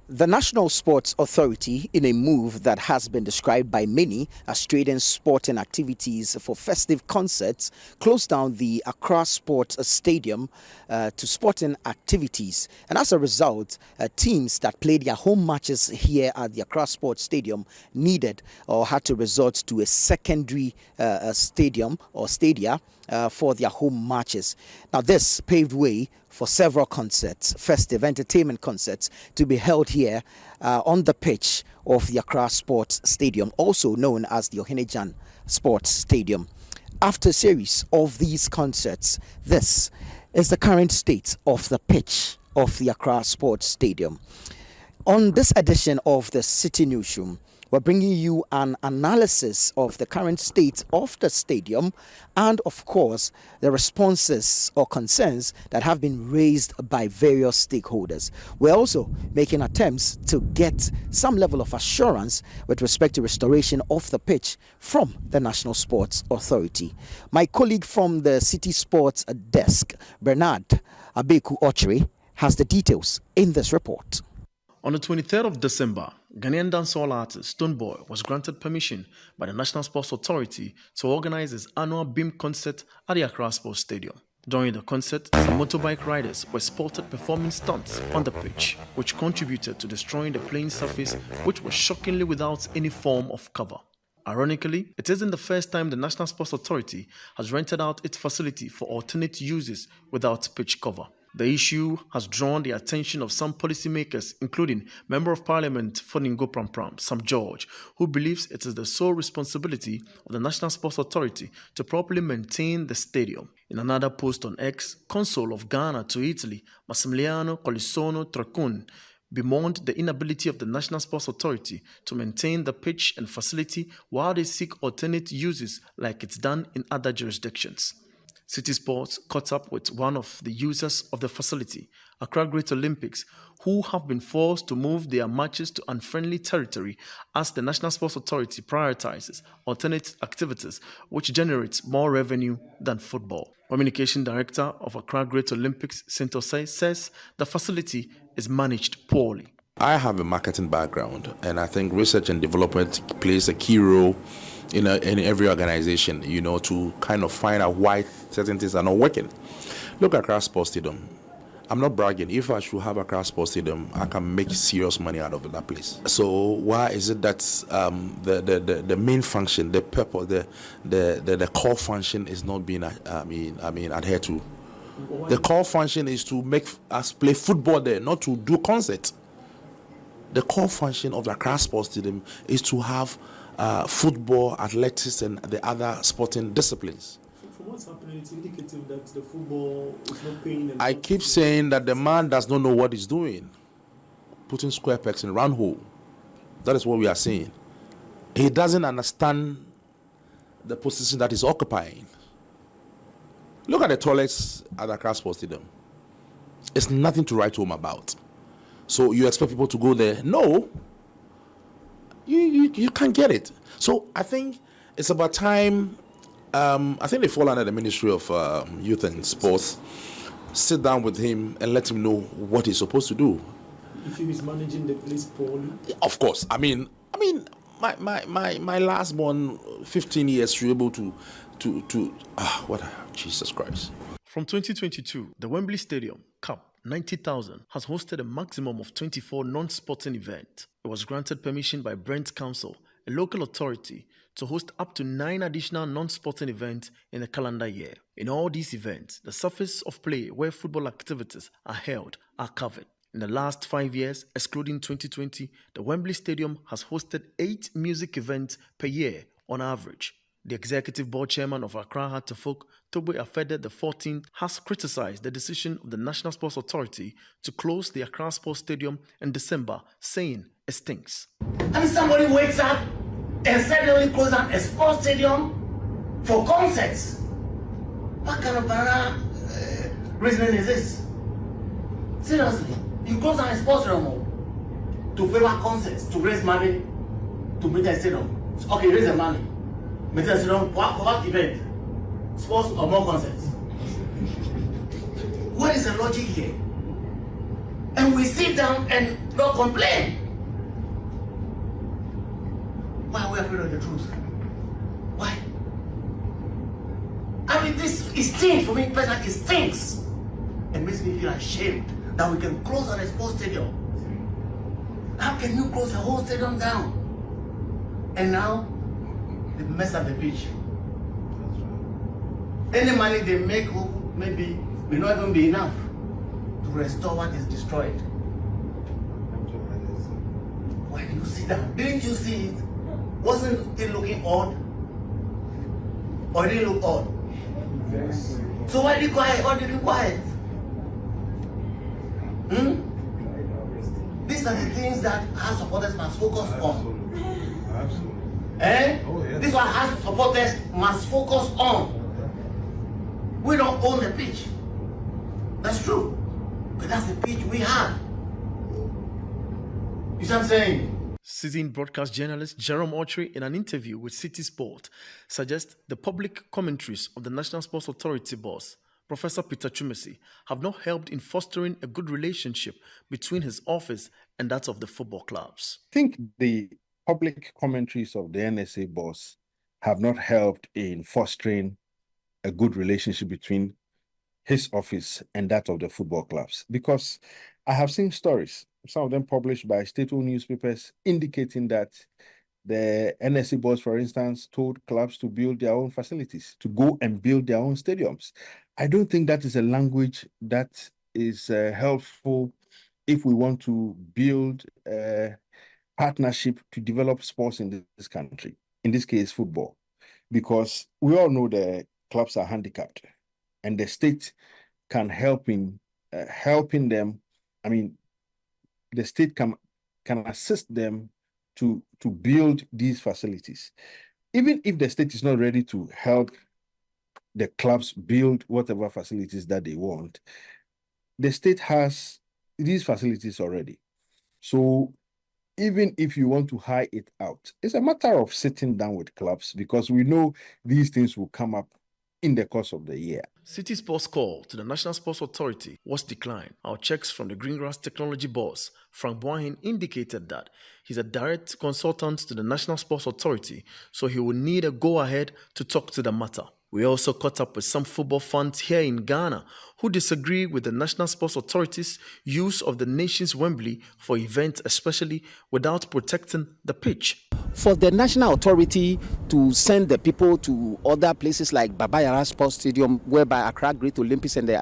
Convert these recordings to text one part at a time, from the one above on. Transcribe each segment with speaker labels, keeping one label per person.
Speaker 1: The National Sports Authority, in a move that has been described by many as trading sporting activities for festive concerts, closed down the Accra Sports Stadium to sporting activities. And as a result, teams that played their home matches here at the Accra Sports Stadium needed or had to resort to a secondary stadium or stadia for their home matches. Now, this paved way for several concerts, festive entertainment concerts, to be held here on the pitch of the Accra Sports Stadium, also known as the Ohene Sports Stadium. After a series of these concerts, this is the current state of the pitch of the Accra Sports Stadium. On this edition of the Citi Newsroom, we're bringing you an analysis of the current state of the stadium and, of course, the responses or concerns that have been raised by various stakeholders. We're also making attempts to get some level of assurance with respect to restoration of the pitch from the National Sports Authority. My colleague from the Citi Sports desk, Bernard Abeku Ochre, has the details in this report.
Speaker 2: On the 23rd of December, Ghanaian dancehall artist Stonebwoy was granted permission by the National Sports Authority to organize his annual Beam concert at the Accra Sports Stadium. During the concert, some motorbike riders were spotted performing stunts on the pitch, which contributed to destroying the playing surface, which was shockingly without any form of cover. Ironically, it isn't the first time the National Sports Authority has rented out its facility for alternate uses without pitch cover. The issue has drawn the attention of some policymakers, including Member of Parliament for Ningo Prampram, Sam George, who believes it is the sole responsibility of the National Sports Authority to properly maintain the stadium. In another post on X, Consul of Ghana to Italy, Massimiliano Colisono Tracun, bemoaned the inability of the National Sports Authority to maintain the pitch and facility while they seek alternate uses like it's done in other jurisdictions. Citi Sports caught up with one of the users of the facility, Accra Great Olympics, who have been forced to move their matches to unfriendly territory as the National Sports Authority prioritizes alternate activities which generates more revenue than football. Communication Director of Accra Great Olympics, Sintosei, says the facility is managed poorly.
Speaker 3: I have a marketing background, and I think research and development plays a key role in every organization, to kind of find out why certain things are not working. Look at Accra Sports Stadium. I'm not bragging. If I should have Accra Sports Stadium, I can make serious money out of that place. So why is it that the main function, the purpose, the core function is not being adhered to? The core function is to make us play football there, not to do concerts. The core function of the Accra Sports Stadium is to have football, athletics, and the other sporting disciplines.
Speaker 2: From what's happening, it's indicative that the football is not paying.
Speaker 3: I keep saying that the man does not know what he's doing, putting square pegs in round hole. That is what we are saying. He doesn't understand the position that he's occupying. Look at the toilets at the Accra Sports Stadium. It's nothing to write home about. So you expect people to go there? No. You can't get it. So I think it's about time. I think they fall under the Ministry of Youth and Sports. Sit down with him and let him know what he's supposed to do.
Speaker 2: If he is managing the place poorly?
Speaker 3: Of course. I mean, my last born, 15 years, to be able to Jesus Christ.
Speaker 2: From 2022, the Wembley Stadium Cup 90,000 has hosted a maximum of 24 non-sporting events. It was granted permission by Brent Council, a local authority, to host up to 9 additional non-sporting events in a calendar year. In all these events, the surface of play where football activities are held are covered. In the last 5 years, excluding 2020, the Wembley Stadium has hosted 8 music events per year on average. The executive board chairman of Accra Heart to Folk, Tobe Afede the 14th, has criticized the decision of the National Sports Authority to close the Accra Sports Stadium in December, saying it stinks.
Speaker 4: And somebody wakes up and suddenly closes down a sports stadium for concerts. What kind of banana reasoning is this? Seriously, you close down a sports stadium to favor concerts, to raise money, to make a stadium. Okay, raise the money. What event? Sports or more concerts? What is the logic here? And we sit down and don't complain. Why are we afraid of the truth? Why? I mean, this is things for me personally. It stinks. It makes me feel ashamed that we can close an sports stadium. How can you close the whole stadium down? And now they mess up the pitch. Any money they make maybe may not even be enough to restore what is destroyed. Why do you sit down? Didn't you see it? Wasn't it looking odd? Or did it look odd? Yes. So why did you quiet? Why did you quiet? These are the things that our supporters must focus on.
Speaker 5: Absolutely.
Speaker 4: Eh?
Speaker 5: Oh, yes.
Speaker 4: This is what our supporters must focus on. We don't own the pitch. That's true. But that's the pitch we have. You see what I'm saying?
Speaker 2: Citizen broadcast journalist Jerome Autry, in an interview with Citi Sport, suggests the public commentaries of the National Sports Authority boss, Professor Peter Chumesi, have not helped in fostering a good relationship between his office and that of the football clubs.
Speaker 6: I think the public commentaries of the NSA boss have not helped in fostering a good relationship between his office and that of the football clubs, because I have seen stories, some of them published by state-owned newspapers, indicating that the NSC boss, for instance, told clubs to build their own facilities, to go and build their own stadiums. I don't think that is a language that is helpful if we want to build a partnership to develop sports in this country, in this case, football, because we all know the clubs are handicapped and the state can help in helping them. I mean, the state can assist them to build these facilities. Even if the state is not ready to help the clubs build whatever facilities that they want, the state has these facilities already. So even if you want to hire it out, it's a matter of sitting down with clubs, because we know these things will come up in the course of the year.
Speaker 2: Citi Sports' call to the National Sports Authority was declined. Our checks from the Greengrass Technology boss, Frank Boahin, indicated that he's a direct consultant to the National Sports Authority, so he will need a go-ahead to talk to the matter. We also caught up with some football fans here in Ghana who disagree with the National Sports Authority's use of the nation's Wembley for events, especially without protecting the pitch.
Speaker 1: For the national authority to send the people to other places like Accra Sports Stadium, whereby Accra Great Olympics and the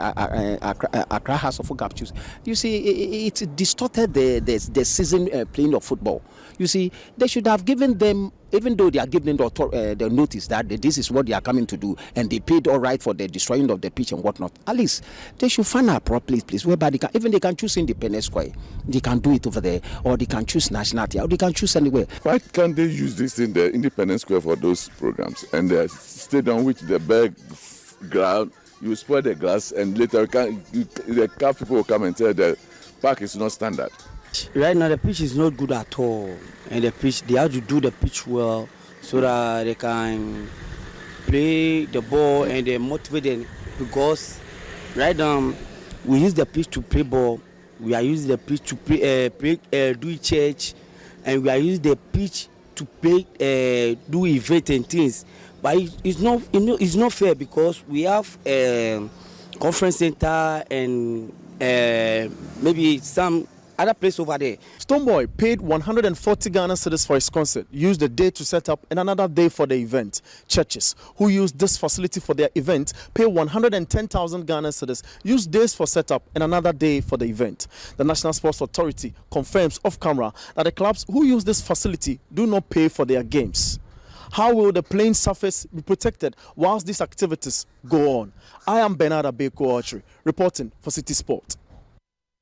Speaker 1: Accra House of Folk choose, you see, it distorted the season playing of football. You see, they should have given them, even though they are giving the notice that this is what they are coming to do, and they paid all right for the destroying of the pitch and whatnot, at least they should find a proper place whereby they can choose Independence Square, they can do it over there, or they can choose Nationality, or they can choose anywhere.
Speaker 7: Why can't they use this in the Independence Square for those programs? And the stadium, which the big ground, you spoil the grass, and later the car people will come and tell the park is not standard.
Speaker 8: Right now the pitch is not good at all, and the pitch, they have to do the pitch well so that they can play the ball and they motivate them, because right now we use the pitch to play ball, we are using the pitch to do church, and we are using the pitch to play do event and things, but it's not fair, because we have conference center and maybe some other place over there.
Speaker 2: Stoneboy paid 140 Ghana cedis for his concert, used a day to set up and another day for the event. Churches who used this facility for their event pay 110,000 Ghana cedis, use days for setup and another day for the event. The National Sports Authority confirms off camera that the clubs who use this facility do not pay for their games. How will the playing surface be protected whilst these activities go on? I am Bernard Abeko Autry, reporting for Citi Sport.